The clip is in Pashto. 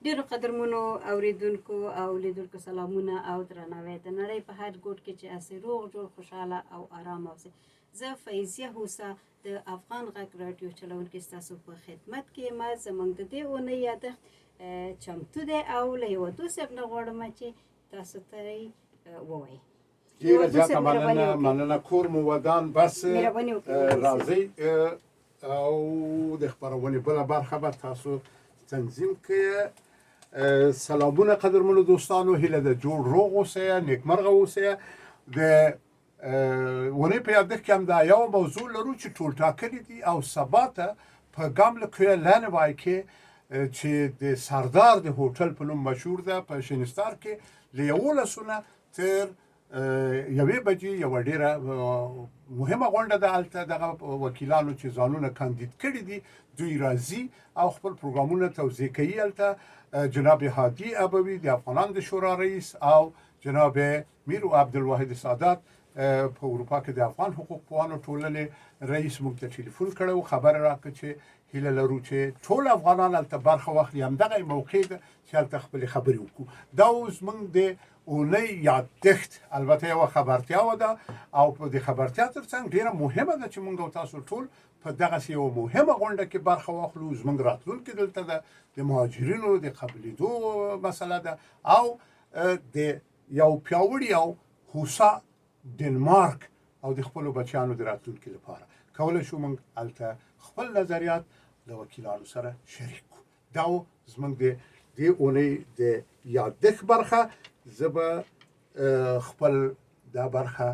ډیرو قدرمنو اوریدونکو او لیدونکو سلامونه او درناوی د نړۍ په هر ګوټ کې چې اسې روغ جوړ خوشحاله او آرام اوسئ. زه فیضیه هوسا د افغان غږ راډیو چلونکي ستاسو په خدمت کې یم. زموږ د دې اونۍ یادښت چمتو دی او له هیوادو صاحب نه غواړم چې تاسو ته یې ووایي. ډېره زیاته مننه کور مو ودان بس راځئ او د خپرونې بله برخه به تاسو تنظیم کړئ. سلامونه قدرمنو دوستانو، هیله ده جوړ روغ اوسئ، نیکمرغه اوسئ. د ونې په یادښت کې هم دا یو موضوع لرو چې ټول ټاکلي دي او سبا ته په ګامله کویه لانوای کې چې د سردار د هوټل په نوم مشهور ده په شینستار کې له 11 نه تر 1 بجې یوه ډېره مهمه غونډه ده. هلته دغه وکیلانو چې ځانونه کاندید کړي دي دوی راځي او خپل پروګرامونه توضیح کوي. هلته جناب هادي ابوي د افغانانو د شورا رئیس او جناب میر عبدالواحد سادات په اروپا کې د افغان حقوق پوهانو ټولنې رئیس موږ ته ټلیفون کړی و، خبره راکړه چې هیله لرو چې ټول افغانان هلته برخه واخلي. همدغه موقع ده چې هلته خپلې خبرې وکړو. دا اوس موږ د اونۍ یادښت البته یوه خبرتیا ده او په دې خبرتیا ترڅنګ ډېره مهمه ده چې موږ او تاسو ټول په دغسې یوه مهمه غونډه کې برخه واخلو. زموږ راتلونکي دلته ده، د مهاجرینو د قبلېدو مسله ده او د یو پیاوړي او هوسا ډنمارک او د خپلو بچیانو د راتلونکي لپاره کولی شو موږ هلته خپل نظریات له وکیلانو سره شریک کړو. دا زموږ د دې اونۍ د یادښت برخه. زه به خپل دا برخه